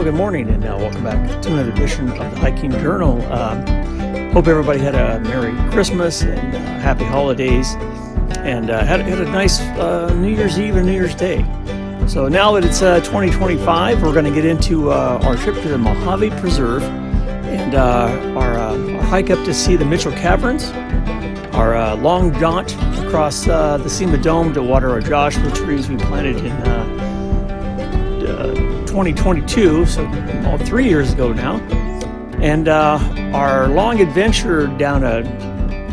good morning, and welcome back to another edition of the Hiking Journal. Hope everybody had a Merry Christmas and Happy Holidays, and had a nice New Year's Eve and New Year's Day. So now that it's 2025, we're going to get into our trip to the Mojave Preserve and our hike up to see the Mitchell Caverns, our long jaunt across the Cima Dome to water our Joshua trees we planted in 2022, so 3 years ago now, and our long adventure down a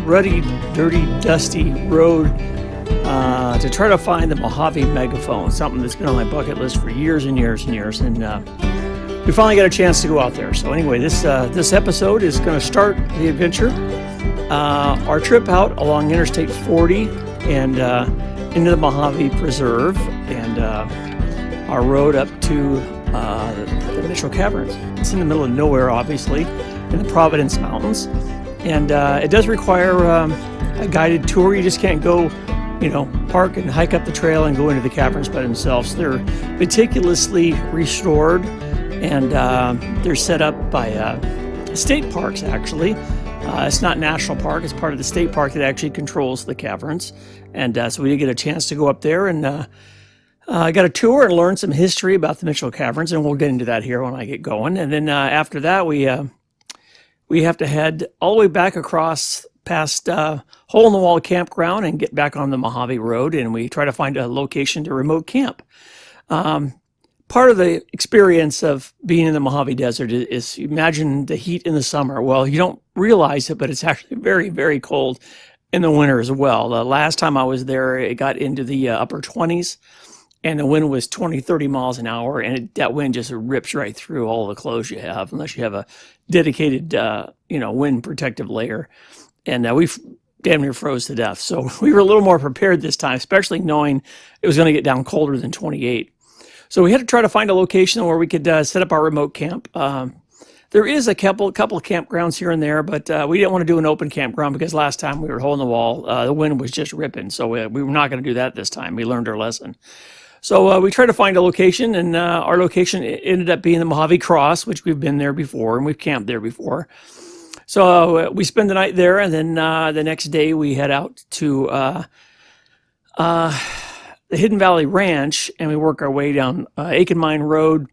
rutty, dirty, dusty road to try to find the Mojave megaphone, something that's been on my bucket list for years and years and years, and we finally got a chance to go out there. So anyway, this episode is going to start the adventure, our trip out along Interstate 40 and into the Mojave Preserve, and our road up to the Mitchell Caverns. It's in the middle of nowhere, obviously, in the Providence Mountains, and it does require a guided tour. You just can't go, park and hike up the trail and go into the caverns by themselves. They're meticulously restored, and they're set up by state parks, actually. It's not national park, it's part of the state park that actually controls the caverns, and so we did get a chance to go up there and I got a tour and learned some history about the Mitchell Caverns, and we'll get into that here when I get going. And then after that, we have to head all the way back across past hole-in-the-wall campground and get back on the Mojave Road, and we try to find a location to remote camp. Part of the experience of being in the Mojave Desert is imagine the heat in the summer. Well, you don't realize it, but it's actually very, very cold in the winter as well. The last time I was there, it got into the upper 20s. And the wind was 20, 30 miles an hour, and that wind just rips right through all the clothes you have, unless you have a dedicated, wind protective layer. And we damn near froze to death. So we were a little more prepared this time, especially knowing it was going to get down colder than 28. So we had to try to find a location where we could set up our remote camp. There is a couple of campgrounds here and there, but we didn't want to do an open campground because last time we were hole in the wall, the wind was just ripping. So we were not going to do that this time. We learned our lesson. So we tried to find a location, and our location ended up being the Mojave Cross, which we've been there before, and we've camped there before. So we spend the night there, and then the next day we head out to the Hidden Valley Ranch, and we work our way down Aiken Mine Road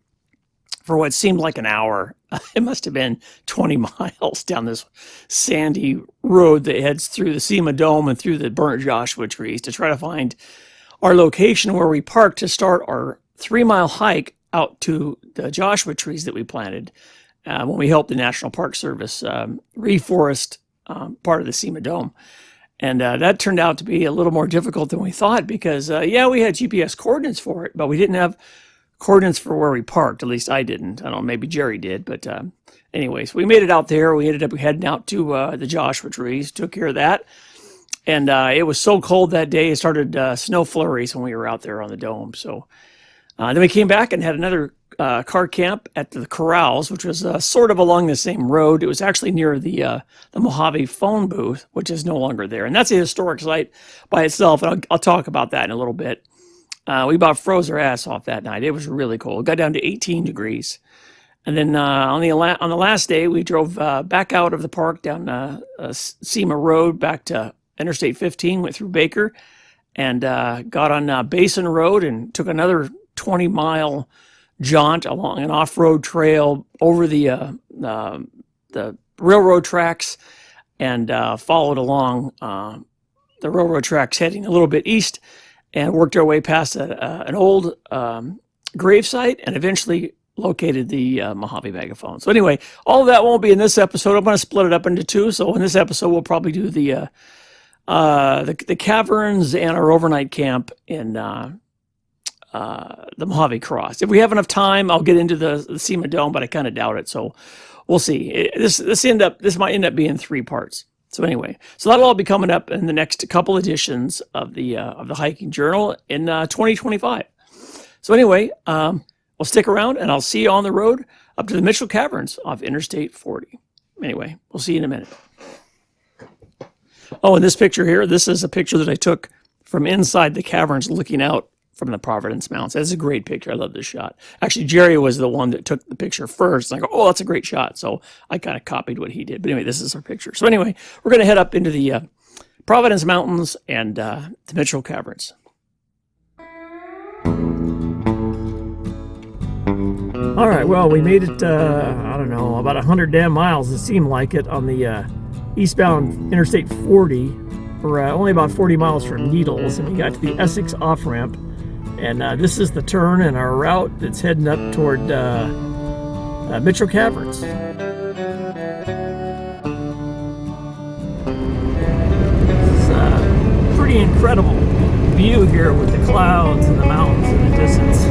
for what seemed like an hour. It must have been 20 miles down this sandy road that heads through the Cima Dome and through the burnt Joshua trees to try to find our location where we parked to start our 3-mile hike out to the Joshua trees that we planted when we helped the National Park Service reforest part of the Cima Dome. And that turned out to be a little more difficult than we thought because, we had GPS coordinates for it, but we didn't have coordinates for where we parked. At least I didn't. I don't know, maybe Jerry did. But anyways, we made it out there. We ended up heading out to the Joshua trees, took care of that. And it was so cold that day, it started snow flurries when we were out there on the dome. So then we came back and had another car camp at the Corrals, which was sort of along the same road. It was actually near the Mojave phone booth, which is no longer there. And that's a historic site by itself, and I'll talk about that in a little bit. We about froze our ass off that night. It was really cold. It got down to 18 degrees. And then on the last day, we drove back out of the park down Cima Road back to Interstate 15, went through Baker, and got on Basin Road and took another 20-mile jaunt along an off-road trail over the railroad tracks, and followed along the railroad tracks heading a little bit east, and worked our way past an old grave site, and eventually located the Mojave megaphone. So anyway, all of that won't be in this episode. I'm going to split it up into two. So in this episode, we'll probably do the caverns and our overnight camp in the Mojave Cross. If we have enough time, I'll get into the Cima Dome, but I kind of doubt it. So we'll see. This might end up being 3 parts. So anyway, so that'll all be coming up in the next couple editions of the Hiking Journal in 2025. So anyway, well, stick around, and I'll see you on the road up to the Mitchell Caverns off Interstate 40. Anyway, we'll see you in a minute. Oh, and this picture here, this is a picture that I took from inside the caverns looking out from the Providence Mountains. That's a great picture. I love this shot. Actually, Jerry was the one that took the picture first. And I go, oh, that's a great shot. So I kind of copied what he did. But anyway, this is our picture. So anyway, we're going to head up into the Providence Mountains and the Mitchell Caverns. All right, well, we made it, I don't know, about 100 damn miles, it seemed like it, on the eastbound Interstate 40. We're only about 40 miles from Needles, and we got to the Essex off-ramp. And this is the turn in our route that's heading up toward Mitchell Caverns. It's a pretty incredible view here with the clouds and the mountains in the distance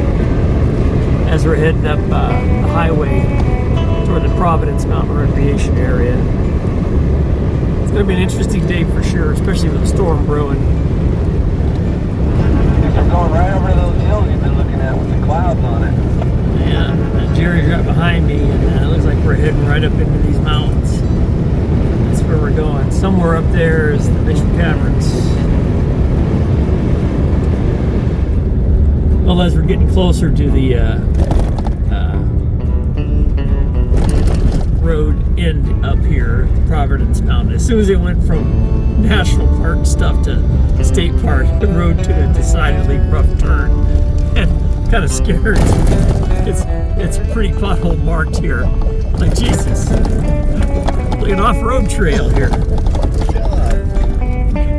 as we're heading up the highway toward the Providence Mountain Recreation Area. It's going to be an interesting day for sure, especially with the storm brewing. I'm going right over to those hills you've been looking at with the clouds on it. Yeah, and Jerry's right behind me, and it looks like we're heading right up into these mountains. That's where we're going. Somewhere up there is the Mitchell Caverns. Well, as we're getting closer to the road end up here, Providence Mountain, as soon as it went from national park stuff to state park, the road took a decidedly rough turn and kind of scary. It's pretty pothole marked here. Like, Jesus, like an off-road trail here.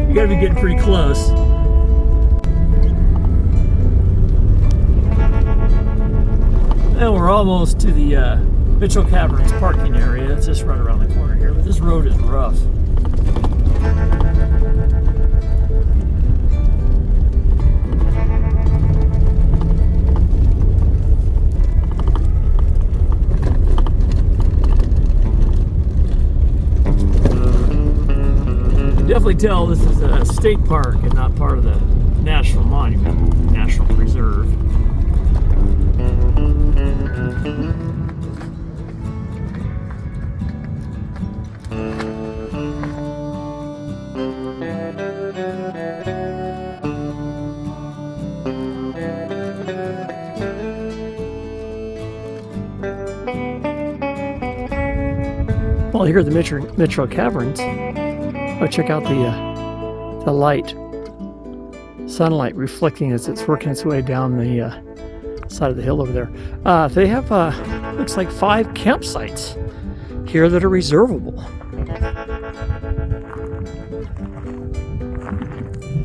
You gotta be getting pretty close. And we're almost to the Mitchell Caverns parking area. It's just right around the corner here, but this road is rough. You can definitely tell this is a state park and not part of the National Monument, National Preserve. Well, here at the Mitchell Caverns, oh, check out the light, sunlight reflecting as it's working its way down the side of the hill over there. They have, looks like 5 campsites here that are reservable.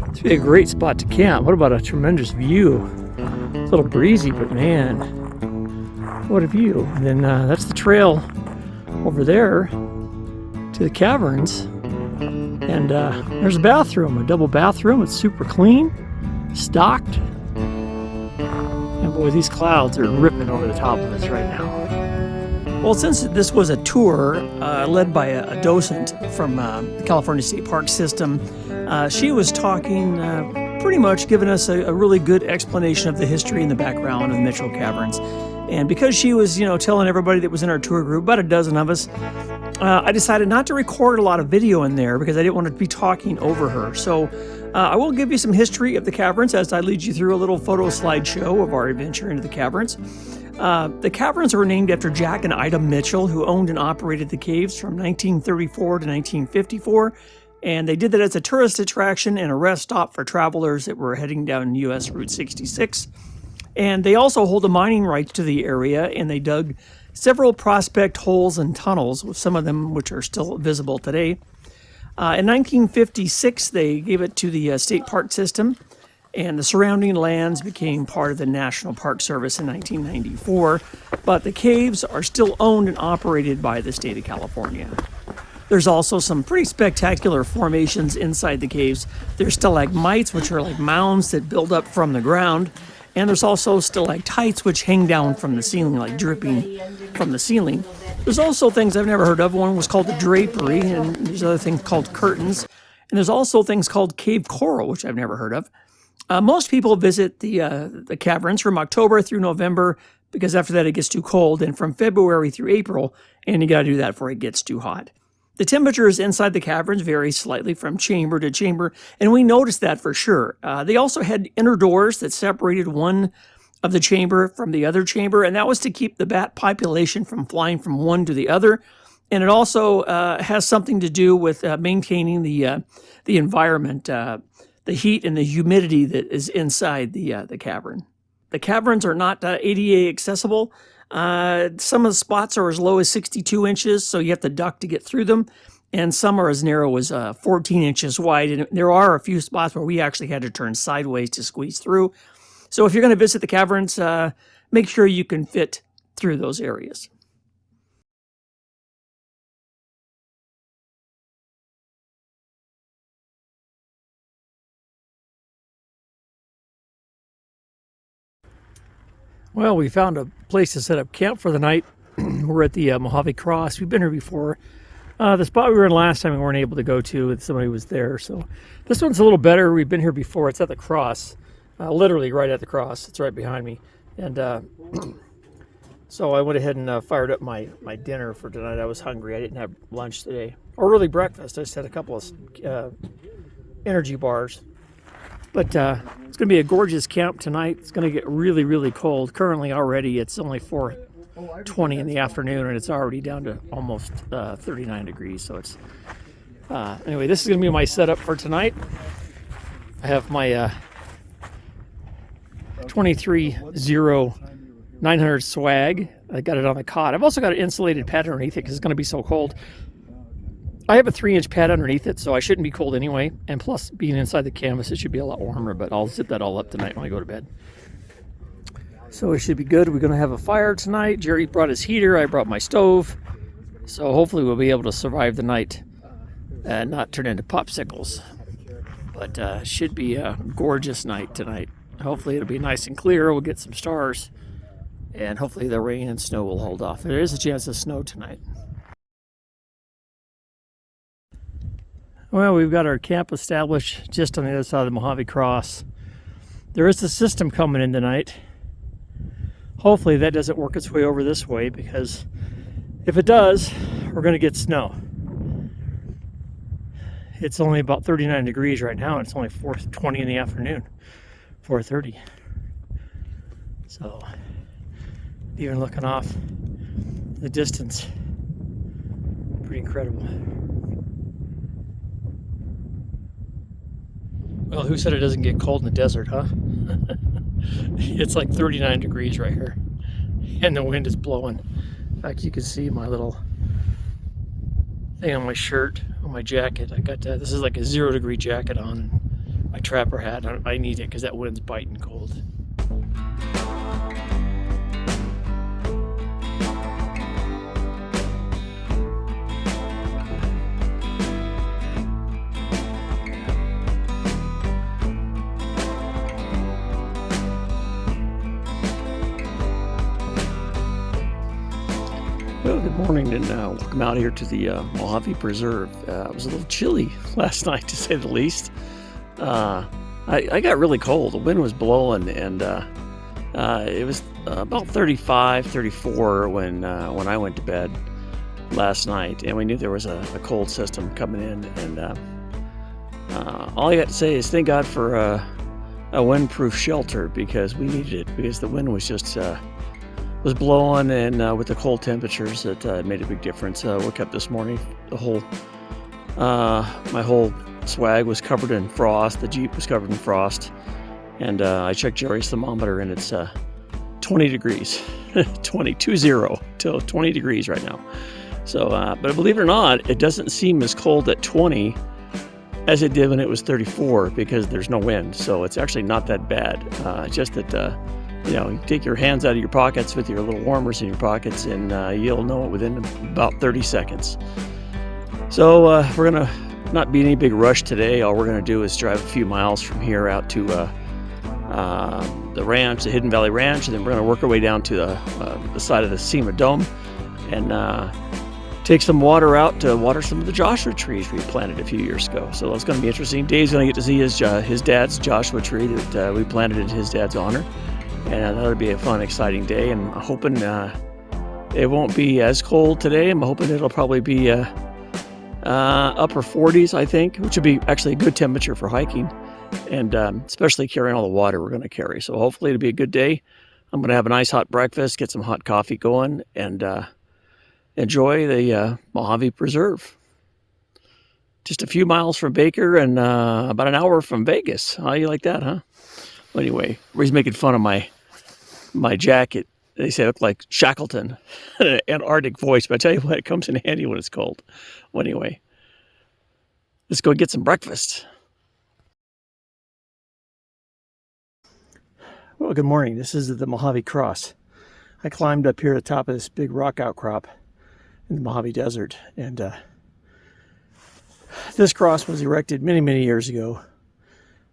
This would be a great spot to camp. What about a tremendous view? It's a little breezy, but man, what a view. And then that's the trail over there to the caverns. And there's a bathroom, a double bathroom. It's super clean, stocked. And boy, these clouds are ripping over the top of us right now. Well, since this was a tour led by a docent from the California State Park System, she was talking, pretty much giving us a really good explanation of the history and the background of the Mitchell Caverns. And because she was, telling everybody that was in our tour group, about a dozen of us, I decided not to record a lot of video in there because I didn't want to be talking over her. So I will give you some history of the caverns as I lead you through a little photo slideshow of our adventure into the caverns. The caverns were named after Jack and Ida Mitchell, who owned and operated the caves from 1934 to 1954. And they did that as a tourist attraction and a rest stop for travelers that were heading down US Route 66. And they also hold a mining right to the area, and they dug several prospect holes and tunnels, with some of them which are still visible today. In 1956, they gave it to the state park system, and the surrounding lands became part of the National Park Service in 1994. But the caves are still owned and operated by the state of California. There's also some pretty spectacular formations inside the caves. There's stalagmites, which are like mounds that build up from the ground. And there's also stalactites, which hang down from the ceiling, like dripping from the ceiling. There's also things I've never heard of. One was called the drapery, and there's other things called curtains. And there's also things called cave coral, which I've never heard of. Most people visit the caverns from October through November, because after that it gets too cold, and from February through April, and you got to do that before it gets too hot. The temperatures inside the caverns vary slightly from chamber to chamber, and we noticed that for sure. They also had inner doors that separated one of the chamber from the other chamber, and that was to keep the bat population from flying from one to the other. And it also has something to do with maintaining the environment, the heat and the humidity that is inside the cavern. The caverns are not ADA accessible. Some of the spots are as low as 62 inches, so you have to duck to get through them. And some are as narrow as 14 inches wide. And there are a few spots where we actually had to turn sideways to squeeze through. So if you're going to visit the caverns, make sure you can fit through those areas. Well, we found a place to set up camp for the night. We're at the Mojave Cross. We've been here before. The spot we were in last time we weren't able to go to, and somebody was there. So this one's a little better. We've been here before. It's at the cross, literally right at the cross. It's right behind me. And so I went ahead and fired up my dinner for tonight. I was hungry. I didn't have lunch today, or really breakfast. I just had a couple of energy bars. But it's going to be a gorgeous camp tonight. It's going to get really, really cold. Currently already it's only 4:20 in the afternoon, and it's already down to almost 39 degrees. So it's anyway, this is going to be my setup for tonight. I have my 23-0900 swag. I got it on the cot. I've also got an insulated pad underneath it because it's going to be so cold. I have a 3-inch pad underneath it, so I shouldn't be cold anyway. And plus, being inside the canvas, it should be a lot warmer, but I'll zip that all up tonight when I go to bed. So it should be good. We're going to have a fire tonight. Jerry brought his heater. I brought my stove. So hopefully we'll be able to survive the night and not turn into popsicles. But should be a gorgeous night tonight. Hopefully it'll be nice and clear. We'll get some stars. And hopefully the rain and snow will hold off. There is a chance of snow tonight. Well, we've got our camp established just on the other side of the Mojave Cross. There is a system coming in tonight. Hopefully that doesn't work its way over this way, because if it does, we're going to get snow. It's only about 39 degrees right now. It's only 4:20 in the afternoon, 4:30. So even looking off the distance, pretty incredible. Well, who said it doesn't get cold in the desert, huh? It's like 39 degrees right here, and the wind is blowing. In fact, you can see my little thing on my shirt, on my jacket. I got this is like a 0-degree jacket on, my trapper hat. I need it because that wind's biting cold. Well, good morning, and welcome out here to the Mojave Preserve. It was a little chilly last night, to say the least. I got really cold. The wind was blowing, and it was about 35, 34 when I went to bed last night, and we knew there was a cold system coming in. And all I got to say is thank God for a windproof shelter, because we needed it, because the wind was just was blowing, and with the cold temperatures, it made a big difference. Woke up this morning, my whole swag was covered in frost. The Jeep was covered in frost, and I checked Jerry's thermometer, and it's 20 degrees, 20 till 20 degrees right now. So, but believe it or not, it doesn't seem as cold at 20 as it did when it was 34, because there's no wind. So it's actually not that bad. Just that you take your hands out of your pockets with your little warmers in your pockets, and you'll know it within about 30 seconds. So we're going to not be any big rush today. All we're going to do is drive a few miles from here out to the ranch, the Hidden Valley Ranch, and then we're going to work our way down to the side of the Cima Dome and take some water out to water some of the Joshua trees we planted a few years ago. So that's going to be interesting. Dave's going to get to see his dad's Joshua tree that we planted in his dad's honor. And that'll be a fun, exciting day. And I'm hoping it won't be as cold today. I'm hoping it'll probably be upper 40s, I think, which would be actually a good temperature for hiking, and especially carrying all the water we're going to carry. So hopefully it'll be a good day. I'm going to have a nice hot breakfast, get some hot coffee going, and enjoy the Mojave Preserve. Just a few miles from Baker and about an hour from Vegas. How you like that, huh? Well, anyway, everybody's making fun of my jacket. They say I look like Shackleton, an Antarctic voice, but I tell you what, it comes in handy when it's cold. Well, anyway, let's go get some breakfast. Well, good morning. This is the Mojave Cross. I climbed up here at the top of this big rock outcrop in the Mojave Desert, and this cross was erected many, many years ago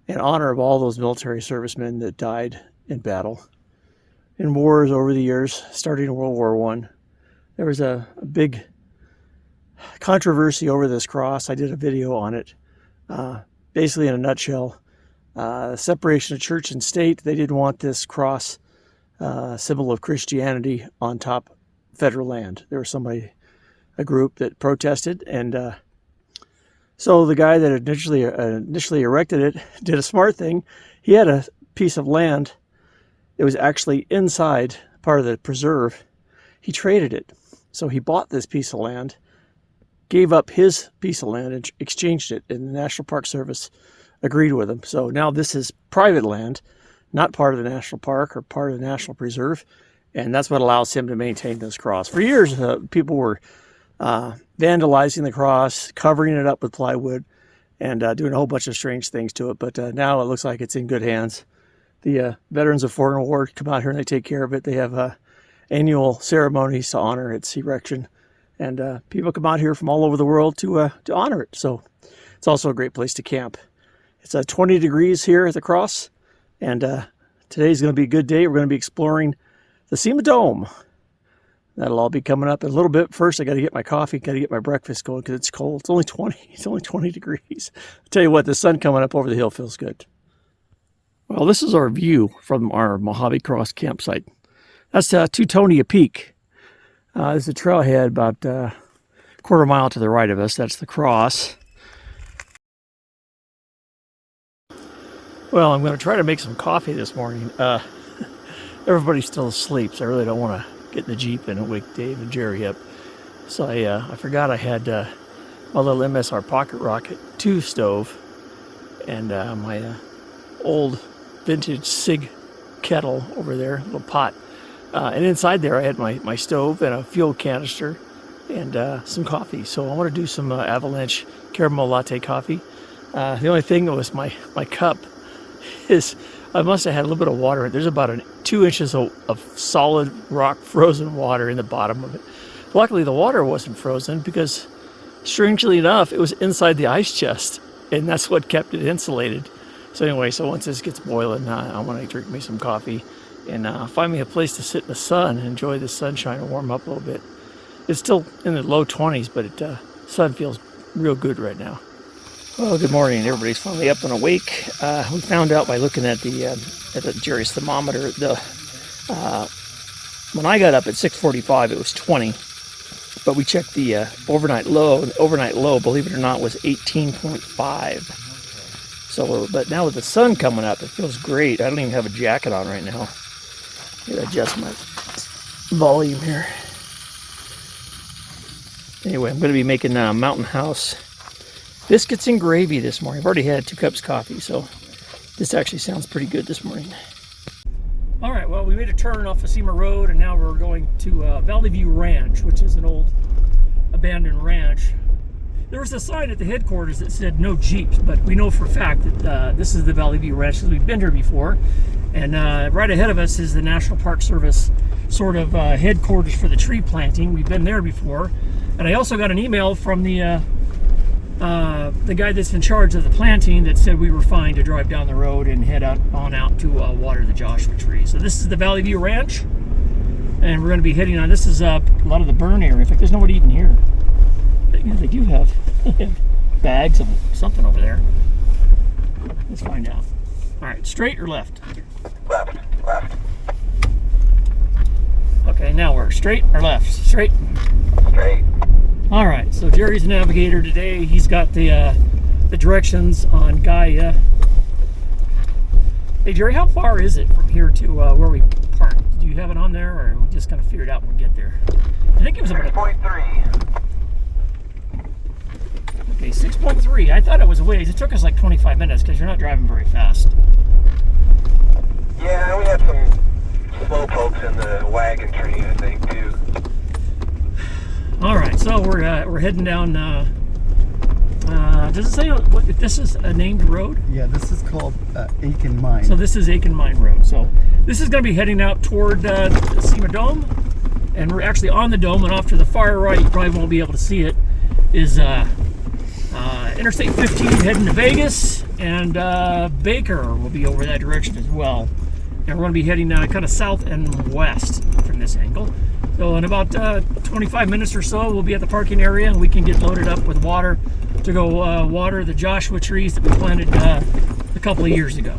in honor of all those military servicemen that died in battle. In wars over the years, starting in World War I, there was a big controversy over this cross. I did a video on it. Basically, in a nutshell, separation of church and state. They didn't want this cross, symbol of Christianity, on top federal land. There was a group that protested, and so the guy that initially erected it did a smart thing. He had a piece of land. It was actually inside part of the preserve. He traded it. So he bought this piece of land, gave up his piece of land, and exchanged it, and the National Park Service agreed with him. So now this is private land, not part of the national park or part of the national preserve, and that's what allows him to maintain this cross. For years, people were vandalizing the cross, covering it up with plywood, and doing a whole bunch of strange things to it, but now it looks like it's in good hands. The Veterans of Foreign War come out here and they take care of it. They have annual ceremonies to honor its erection, and people come out here from all over the world to honor it. So it's also a great place to camp. It's 20 degrees here at the cross, and today's going to be a good day. We're going to be exploring the Cima Dome. That'll all be coming up in a little bit. First, I got to get my coffee, got to get my breakfast going because it's cold. It's only 20 degrees. I'll tell you what, the sun coming up over the hill feels good. Well, this is our view from our Mojave Cross campsite. That's Teutonia Peak. There's a trailhead about a quarter mile to the right of us. That's the cross. Well, I'm going to try to make some coffee this morning. Everybody's still asleep, so I really don't want to get in the Jeep and wake Dave and Jerry up. So I forgot I had my little MSR Pocket Rocket 2 stove and my old vintage SIG kettle over there, a little pot. And inside there I had my stove and a fuel canister and some coffee. So I want to do some Avalanche caramel latte coffee. The only thing that was my cup is I must have had a little bit of water in it. There's about 2 inches of solid rock frozen water in the bottom of it. Luckily the water wasn't frozen because, strangely enough, it was inside the ice chest, and that's what kept it insulated. So anyway, so once this gets boiling, I want to drink me some coffee and find me a place to sit in the sun and enjoy the sunshine and warm up a little bit. It's still in the low 20s, but the sun feels real good right now. Well, good morning. Everybody's finally up and awake. We found out by looking at the Jerry's thermometer. When I got up at 6:45, it was 20, but we checked the overnight low. The overnight low, believe it or not, was 18.5. So, but now with the sun coming up, it feels great. I don't even have a jacket on right now. I'm gonna adjust my volume here. Anyway, I'm going to be making Mountain House biscuits and gravy this morning. I've already had 2 cups of coffee, so this actually sounds pretty good this morning. All right, well, we made a turn off of Cima Road, and now we're going to Valley View Ranch, which is an old abandoned ranch. There was a sign at the headquarters that said no Jeeps, but we know for a fact that this is the Valley View Ranch because we've been here before. And right ahead of us is the National Park Service sort of headquarters for the tree planting. We've been there before. And I also got an email from the guy that's in charge of the planting that said we were fine to drive down the road and head on out to water the Joshua Tree. So this is the Valley View Ranch, and we're going to be heading on. This is a lot of the burn area. In fact, there's nobody even here. Yeah, they do have bags of something over there. Let's find out. All right, straight or left? Left. Okay, now we're straight or left? Straight. Straight. All right, so Jerry's the navigator today. He's got the directions on Gaia. Hey Jerry, how far is it from here to where we parked? Do you have it on there, or we just kind of figure it out when we get there? I think it was about 6.3. Okay, 6.3. I thought it was a ways. It took us like 25 minutes because you're not driving very fast. Yeah, we had some slow pokes in the wagon train, I think, too. All right, so we're heading down. Does it say if this is a named road? Yeah, this is called Aiken Mine. So this is Aiken Mine Road. So this is going to be heading out toward the Cima Dome, and we're actually on the dome. And off to the far right, you probably won't be able to see it, is Interstate 15 heading to Vegas, and Baker will be over that direction as well. And we're going to be heading kind of south and west from this angle. So in about 25 minutes or so, we'll be at the parking area, and we can get loaded up with water to go water the Joshua trees that we planted a couple of years ago.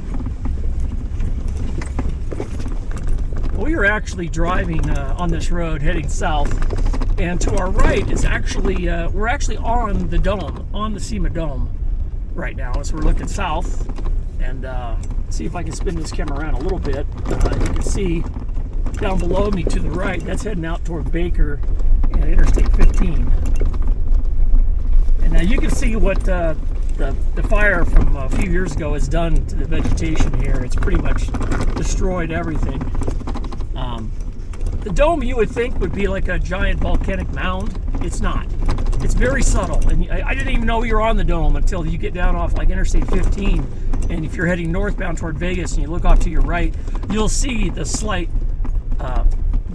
We are actually driving on this road heading south, and to our right is actually, we're actually on the dome, on the Cima Dome right now. So we're looking south, and see if I can spin this camera around a little bit. You can see down below me to the right, that's heading out toward Baker and Interstate 15. And now you can see what the fire from a few years ago has done to the vegetation here. It's pretty much destroyed everything. The dome, you would think, would be like a giant volcanic mound. It's not. It's very subtle, and I didn't even know you were on the dome until you get down off like Interstate 15, and if you're heading northbound toward Vegas and you look off to your right, you'll see the slight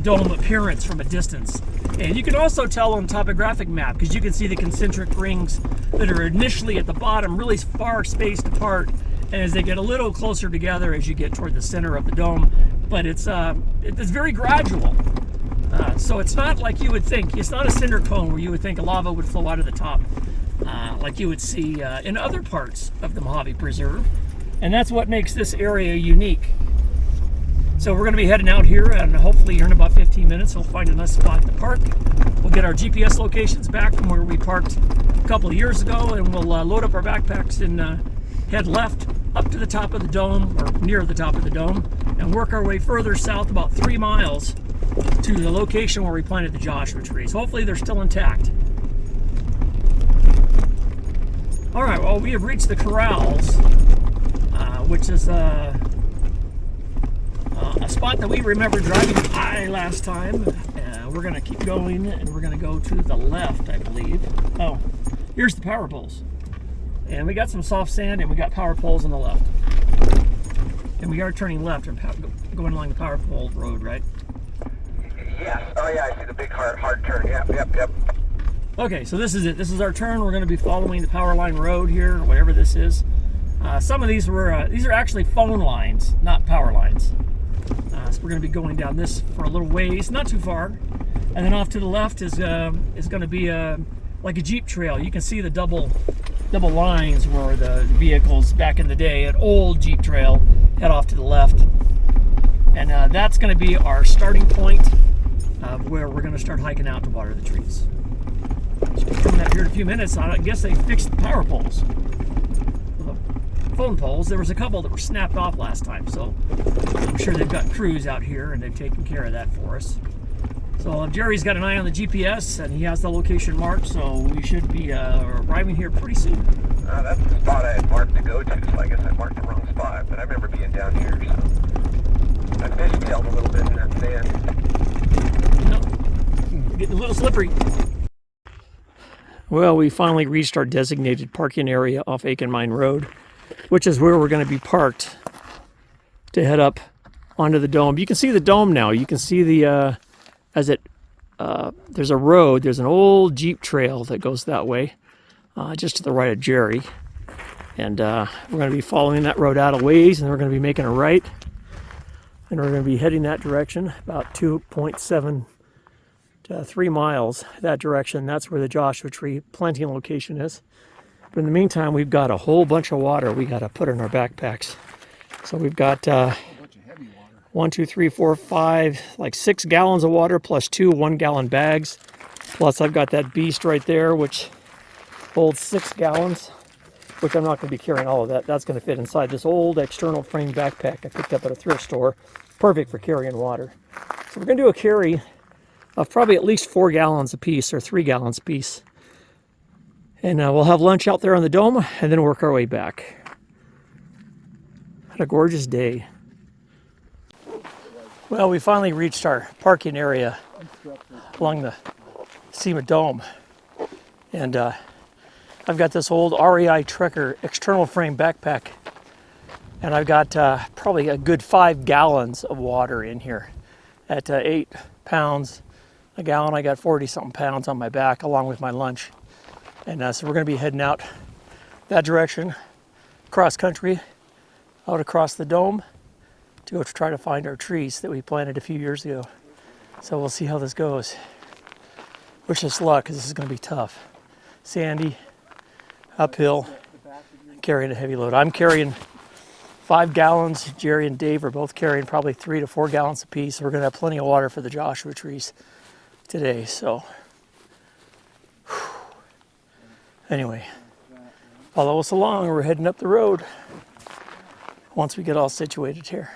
dome appearance from a distance. And you can also tell on the topographic map, because you can see the concentric rings that are initially at the bottom really far spaced apart, and as they get a little closer together as you get toward the center of the dome, but it's very gradual. So it's not like you would think. It's not a cinder cone where you would think lava would flow out of the top like you would see in other parts of the Mojave Preserve. And that's what makes this area unique. So we're going to be heading out here, and hopefully here in about 15 minutes we'll find a nice spot to park. We'll get our GPS locations back from where we parked a couple of years ago, and we'll load up our backpacks and head left up to the top of the dome, or near the top of the dome, and work our way further south about 3 miles to the location where we planted the Joshua trees. Hopefully they're still intact. All right, well, we have reached the corrals, which is a spot that we remember driving by last time. We're going to keep going, and we're going to go to the left, I believe. Oh, here's the power poles. And we got some soft sand, and we got power poles on the left. And we are turning left and going along the power pole road, right? Yes. Oh, yeah, I see the big hard turn. Yep. Okay, so this is it. This is our turn. We're going to be following the power line road here, or whatever this is. Some of these are actually phone lines, not power lines. So we're going to be going down this for a little ways, not too far. And then off to the left is going to be like a Jeep trail. You can see the double lines where the vehicles back in the day, an old Jeep trail, head off to the left. And that's going to be our starting point of where we're going to start hiking out to water the trees. So coming up here in a few minutes, I guess they fixed the power poles. The phone poles, there was a couple that were snapped off last time, so I'm sure they've got crews out here and they've taken care of that for us. So Jerry's got an eye on the GPS, and he has the location marked, so we should be arriving here pretty soon. That's the spot I had marked to go to, so I guess I marked the wrong spot, but I remember being down here, so I fishtailed a little bit in that sand. No, getting a little slippery. Well, we finally reached our designated parking area off Aiken Mine Road, which is where we're going to be parked to head up onto the dome. You can see the dome now. You can see the there's a road. There's an old Jeep trail that goes that way, just to the right of Jerry. And we're going to be following that road out a ways, and we're going to be making a right. And we're going to be heading that direction, about 2.7 to 3 miles that direction. That's where the Joshua Tree planting location is. But in the meantime, we've got a whole bunch of water we got to put in our backpacks. So we've got 1, 2, 3, 4, 5, like 6 gallons of water plus 2 1-gallon bags. Plus I've got that beast right there, which holds 6 gallons, which I'm not going to be carrying all of that. That's going to fit inside this old external frame backpack I picked up at a thrift store. Perfect for carrying water. So we're going to do a carry of probably at least 4 gallons a piece, or 3 gallons a piece. And we'll have lunch out there on the dome and then work our way back. What a gorgeous day. Well, we finally reached our parking area along the Cima Dome. And I've got this old REI Trekker external frame backpack. And I've got probably a good 5 gallons of water in here. At 8 pounds a gallon, I got 40 something pounds on my back along with my lunch. And so we're going to be heading out that direction, cross country, out across the dome to go to try to find our trees that we planted a few years ago. So we'll see how this goes. Wish us luck, because this is going to be tough. Sandy, uphill, carrying a heavy load. I'm carrying 5 gallons. Jerry and Dave are both carrying probably 3 to 4 gallons apiece. We're going to have plenty of water for the Joshua trees today. So anyway, follow us along. We're heading up the road once we get all situated here.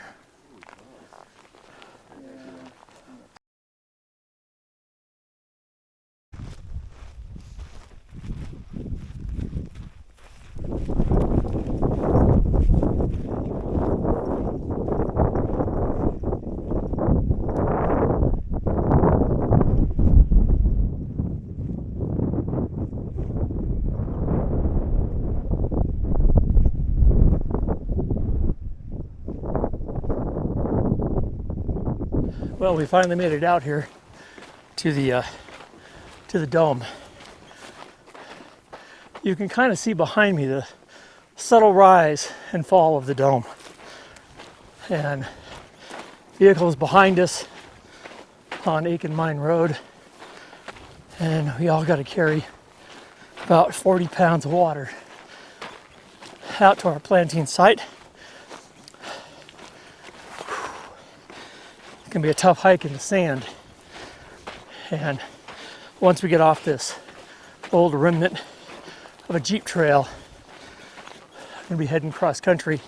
Well, we finally made it out here to the dome. You can kind of see behind me the subtle rise and fall of the dome. And vehicles behind us on Aiken Mine Road. And we all got to carry about 40 pounds of water out to our planting site. It's gonna be a tough hike in the sand. And once we get off this old remnant of a Jeep trail, I'm gonna be heading cross country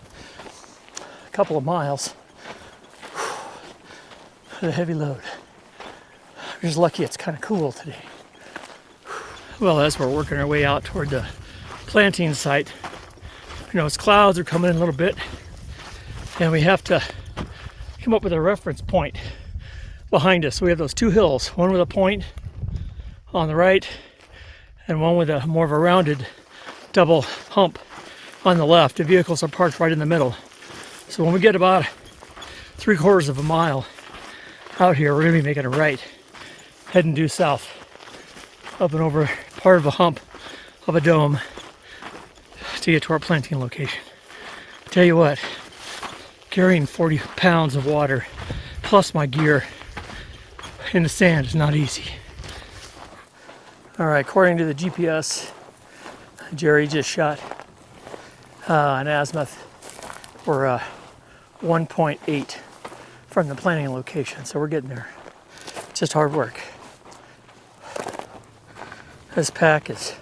a couple of miles with a heavy load. I'm just lucky it's kind of cool today. Well, as we're working our way out toward the planting site, you know, clouds are coming in a little bit, and we have to come up with a reference point behind us. We have those 2 hills, one with a point on the right and one with a more of a rounded double hump on the left. The vehicles are parked right in the middle. So when we get about 3/4 of a mile out here, we're going to be making a right, heading due south, up and over part of a hump of a dome to get to our planting location. Tell you what, carrying 40 pounds of water plus my gear in the sand is not easy. All right, according to the GPS, Jerry just shot an azimuth for 1.8 from the planting location, so we're getting there. Just hard work. This pack is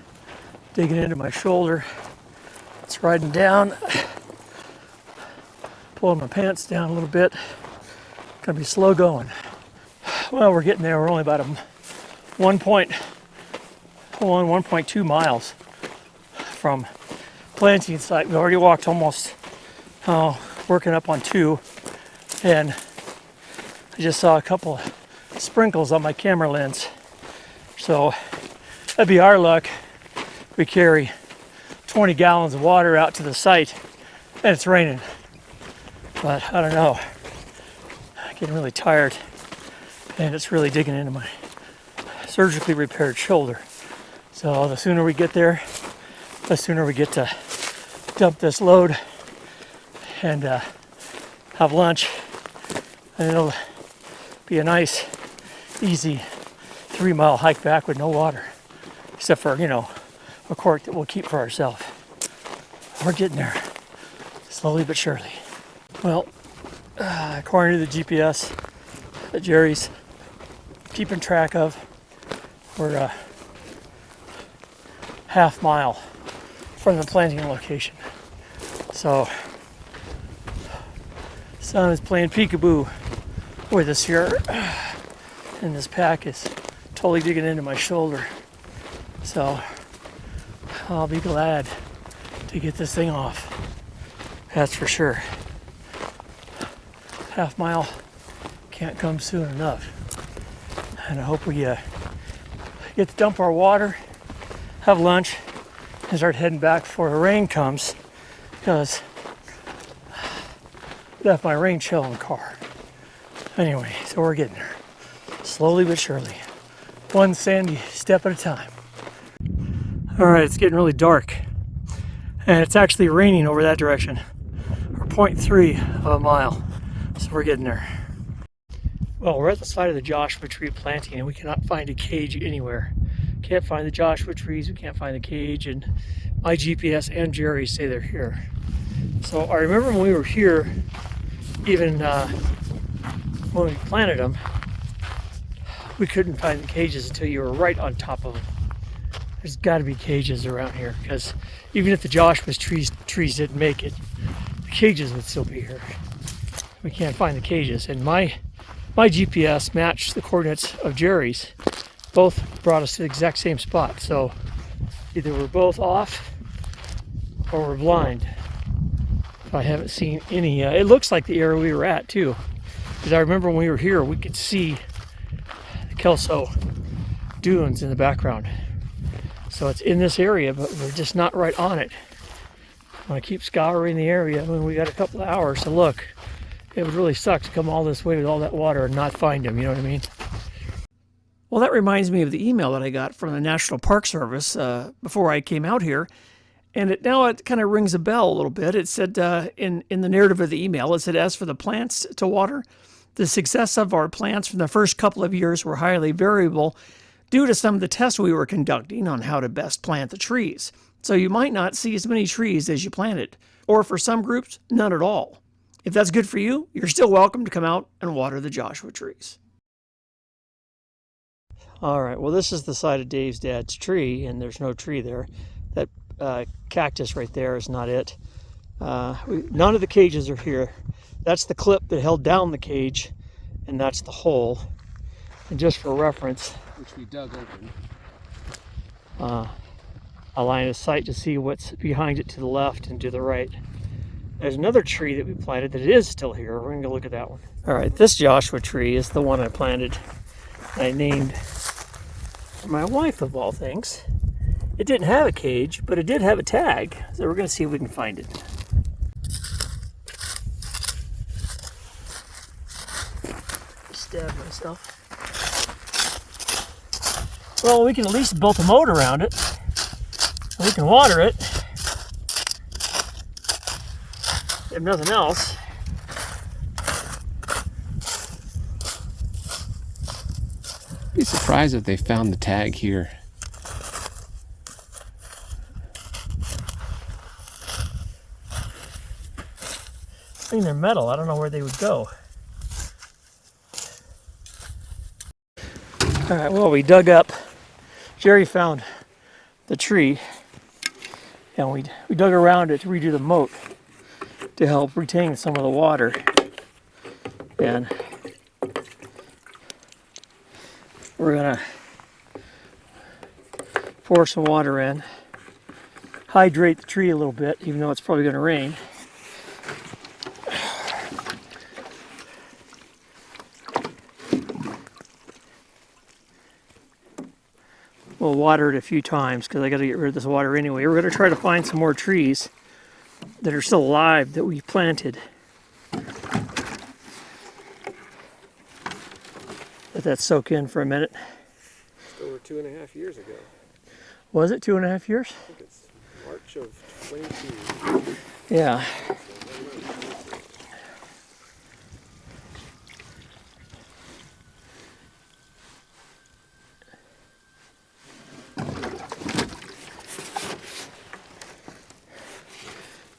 digging into my shoulder. It's riding down. Pulling my pants down a little bit. Gonna be slow going. Well, we're getting there. We're only about 1.2 miles from planting site. We already walked almost, working up on 2, and I just saw a couple of sprinkles on my camera lens. So that'd be our luck. We carry 20 gallons of water out to the site, and it's raining. But I don't know, I'm getting really tired, and it's really digging into my surgically repaired shoulder. So the sooner we get there, the sooner we get to dump this load and have lunch, and it'll be a nice, easy 3-mile hike back with no water, except for, you know, a quart that we'll keep for ourselves. We're getting there, slowly but surely. Well, according to the GPS that Jerry's keeping track of, We're a half mile from the planting location. So, sun is playing peekaboo with us here. And this pack is totally digging into my shoulder. So, I'll be glad to get this thing off. That's for sure. Half mile can't come soon enough. And I hope we get to dump our water, have lunch, and start heading back before the rain comes, because I left my rain shell in the car. Anyway, so we're getting there. Slowly but surely. One sandy step at a time. All right, it's getting really dark. And it's actually raining over that direction. We're 0.3 of a mile. So we're getting there. Well, we're at the side of the Joshua Tree planting and we cannot find a cage anywhere. Can't find the Joshua trees, we can't find the cage, and my GPS and Jerry say they're here. So I remember when we were here, even when we planted them, we couldn't find the cages until you were right on top of them. There's got to be cages around here, because even if the Joshua trees didn't make it, the cages would still be here. We can't find the cages, and my GPS matched the coordinates of Jerry's. Both brought us to the exact same spot, so either we're both off or we're blind. I haven't seen any. It looks like the area we were at too, because I remember when we were here, we could see the Kelso dunes in the background. So it's in this area, but we're just not right on it. I want to keep scouring the area when we got a couple of hours to look. It would really suck to come all this way with all that water and not find them, you know what I mean? Well, that reminds me of the email that I got from the National Park Service before I came out here. And it kind of rings a bell a little bit. It said in the narrative of the email, it said, as for the plants to water, the success of our plants from the first couple of years were highly variable due to some of the tests we were conducting on how to best plant the trees. So you might not see as many trees as you planted, or for some groups, none at all. If that's good for you, you're still welcome to come out and water the Joshua trees. All right, well, this is the side of Dave's dad's tree, and there's no tree there. That cactus right there is not it. None of the cages are here. That's the clip that held down the cage, and that's the hole. And just for reference, which we dug open, a line of sight to see what's behind it to the left and to the right. There's another tree that we planted that is still here. We're going to go look at that one. All right, this Joshua tree is the one I planted. I named for my wife, of all things. It didn't have a cage, but it did have a tag. So we're going to see if we can find it. Stab myself. Well, we can at least build a moat around it. We can water it. If nothing else. be surprised if they found the tag here. I mean, they're metal. I don't know where they would go. All right, well, we dug up. Jerry found the tree, and we dug around it to redo the moat to help retain some of the water. And we're gonna pour some water in, hydrate the tree a little bit, even though it's probably gonna rain. We'll water it a few times because I got to get rid of this water anyway. We're going to try to find some more trees that are still alive that we planted. Let that soak in for a minute. It's over 2.5 years ago. Was it 2.5 years? I think it's March of 22. Yeah.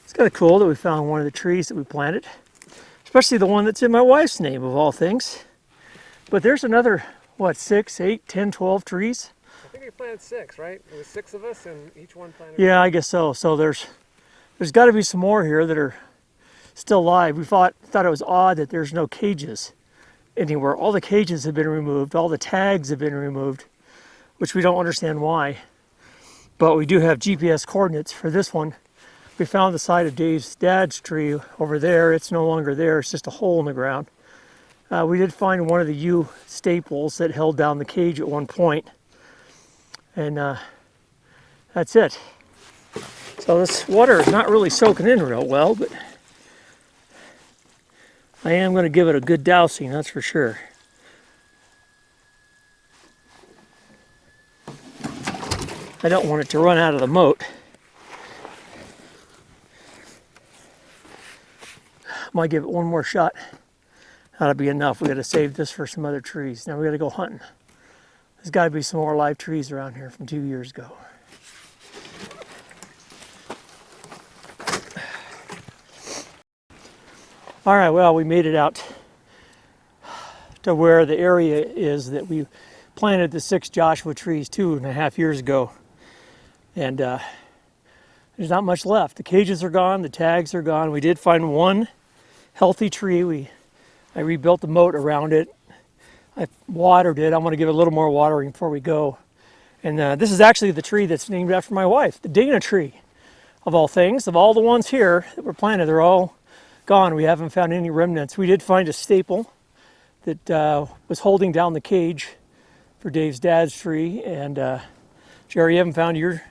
It's kind of cool that we found one of the trees that we planted, especially the one that's in my wife's name of all things. But there's another, what, 6, 8, 10, 12 trees you planted 6, right? It was 6 of us, and each one planted. Yeah, I guess so. So there's got to be some more here that are still alive. We thought it was odd that there's no cages anywhere. All the cages have been removed. All the tags have been removed, which we don't understand why. But we do have GPS coordinates for this one. We found the site of Dave's dad's tree over there. It's no longer there. It's just a hole in the ground. We did find one of the U staples that held down the cage at one point. And that's it. So this water is not really soaking in real well, but I am going to give it a good dousing, that's for sure. I don't want it to run out of the moat. Might give it one more shot. That'll be enough. We got to save this for some other trees. Now we got to go hunting. There's got to be some more live trees around here from 2 years ago. All right, well, we made it out to where the area is that we planted the 6 Joshua trees 2.5 years ago. And there's not much left. The cages are gone, the tags are gone. We did find one healthy tree. I rebuilt the moat around it. I watered it. I'm going to give it a little more watering before we go. And this is actually the tree that's named after my wife, the Dana tree, of all things. Of all the ones here that were planted, they're all gone. We haven't found any remnants. We did find a staple that was holding down the cage for Dave's dad's tree. And Jerry, you haven't found your...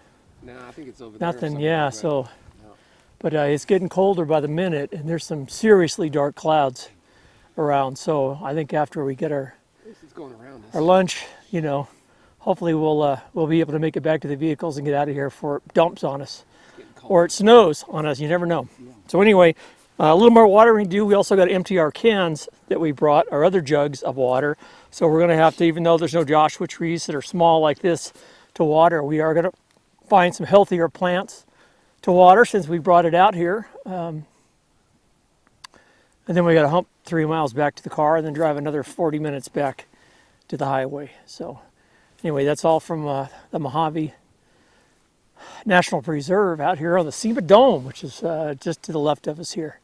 No, I think it's over there. Nothing, yeah, so... But it's getting colder by the minute, and there's some seriously dark clouds around. So I think after we get our lunch, you know, hopefully we'll be able to make it back to the vehicles and get out of here before it dumps on us, or it snows on us. You never know. Yeah. So anyway, a little more watering to do. We also got to empty our cans that we brought, our other jugs of water. So we're going to have to, even though there's no Joshua trees that are small like this to water, we are going to find some healthier plants to water since we brought it out here. And then we got to hump 3 miles back to the car and then drive another 40 minutes back to the highway. So anyway, that's all from the Mojave National Preserve out here on the Cima Dome, which is just to the left of us here.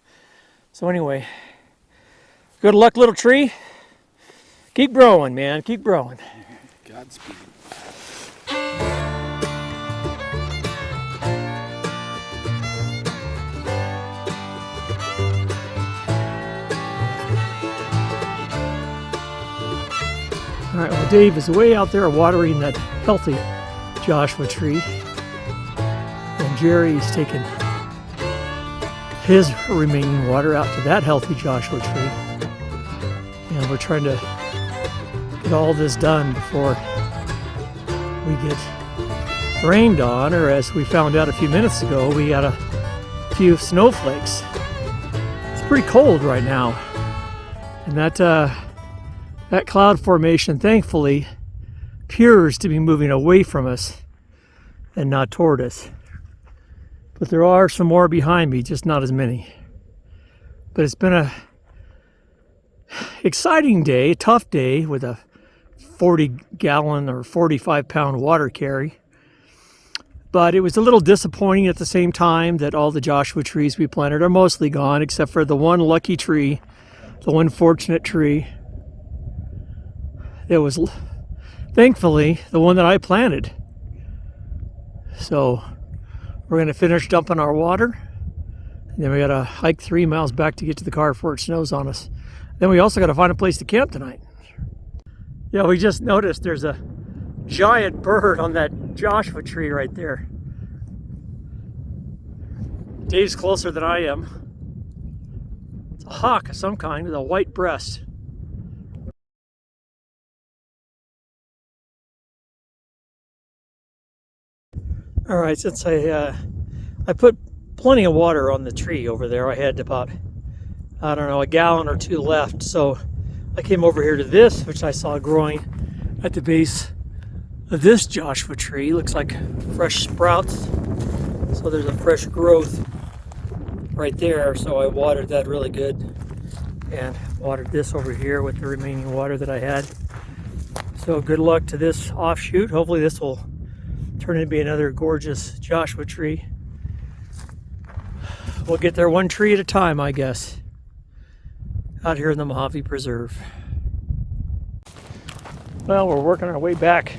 So anyway, good luck, little tree. Keep growing, man. Keep growing. Godspeed. All right, well, Dave is way out there watering that healthy Joshua tree. And Jerry's taking his remaining water out to that healthy Joshua tree. And we're trying to get all this done before we get rained on, or as we found out a few minutes ago, we got a few snowflakes. It's pretty cold right now. And that cloud formation, thankfully, appears to be moving away from us and not toward us. But there are some more behind me, just not as many. But it's been a exciting day, a tough day with a 40-gallon or 45-pound water carry. But it was a little disappointing at the same time that all the Joshua trees we planted are mostly gone, except for the one lucky tree, the one fortunate tree. It was, thankfully, the one that I planted. So we're going to finish dumping our water. And then we got to hike 3 miles back to get to the car before it snows on us. Then we also got to find a place to camp tonight. Yeah, we just noticed there's a giant bird on that Joshua tree right there. Dave's closer than I am. It's a hawk of some kind with a white breast. All right, since I put plenty of water on the tree over there, I had about, I don't know, a gallon or two left. So I came over here to this, which I saw growing at the base of this Joshua tree. Looks like fresh sprouts. So there's a fresh growth right there. So I watered that really good and watered this over here with the remaining water that I had. So good luck to this offshoot. Hopefully this will turn into be another gorgeous Joshua tree. We'll get there one tree at a time, I guess, out here in the Mojave Preserve. Well, we're working our way back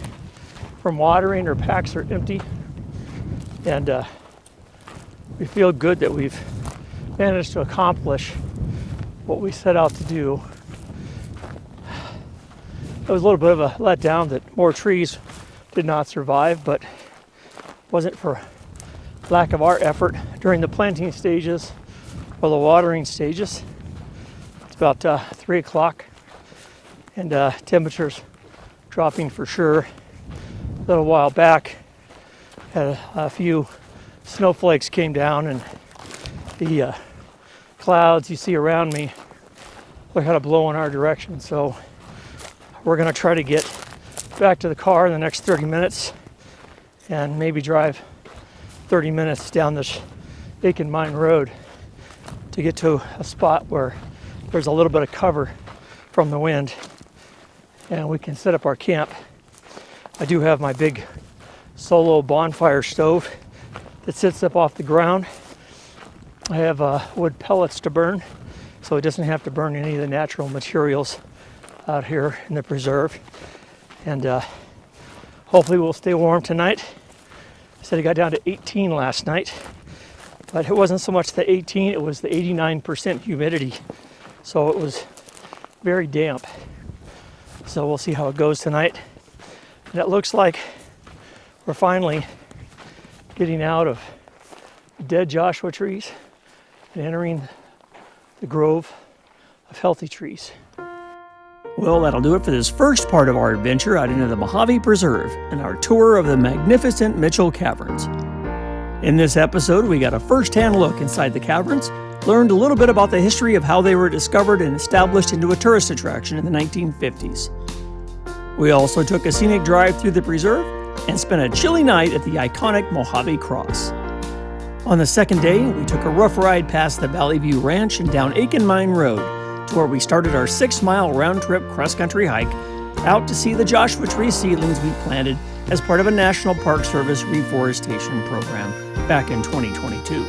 from watering. Our packs are empty, and we feel good that we've managed to accomplish what we set out to do. It was a little bit of a letdown that more trees did not survive, but it wasn't for lack of our effort during the planting stages or the watering stages. It's about 3 o'clock, and temperatures dropping for sure. A little while back, had a few snowflakes came down, and the clouds you see around me look how to blow in our direction. So we're going to try to get back to the car in the next 30 minutes and maybe drive 30 minutes down this Aiken Mine Road to get to a spot where there's a little bit of cover from the wind and we can set up our camp. I do have my big solo bonfire stove that sits up off the ground. I have wood pellets to burn, so it doesn't have to burn any of the natural materials out here in the preserve. And hopefully we'll stay warm tonight. I said it got down to 18 last night, but it wasn't so much the 18, it was the 89% humidity. So it was very damp. So we'll see how it goes tonight. And it looks like we're finally getting out of dead Joshua trees and entering the grove of healthy trees. Well, that'll do it for this first part of our adventure out into the Mojave Preserve and our tour of the magnificent Mitchell Caverns. In this episode, we got a first-hand look inside the caverns, learned a little bit about the history of how they were discovered and established into a tourist attraction in the 1950s. We also took a scenic drive through the preserve and spent a chilly night at the iconic Mojave Cross. On the second day, we took a rough ride past the Valley View Ranch and down Aiken Mine Road to where we started our 6-mile round-trip cross-country hike out to see the Joshua Tree Seedlings we planted as part of a National Park Service reforestation program back in 2022.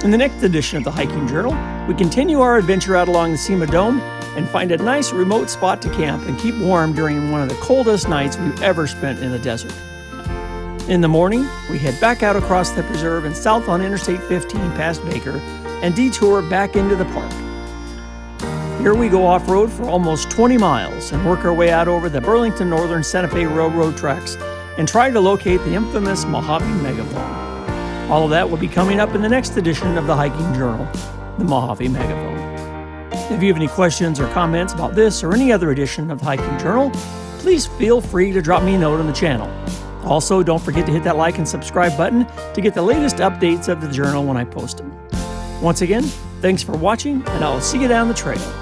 In the next edition of the Hiking Journal, we continue our adventure out along the Cima Dome and find a nice remote spot to camp and keep warm during one of the coldest nights we've ever spent in the desert. In the morning, we head back out across the preserve and south on Interstate 15 past Baker and detour back into the park. Here we go off-road for almost 20 miles and work our way out over the Burlington Northern Santa Fe Railroad tracks and try to locate the infamous Mojave Megaphone. All of that will be coming up in the next edition of the Hiking Journal, the Mojave Megaphone. If you have any questions or comments about this or any other edition of the Hiking Journal, please feel free to drop me a note on the channel. Also, don't forget to hit that like and subscribe button to get the latest updates of the journal when I post them. Once again, thanks for watching, and I'll see you down the trail.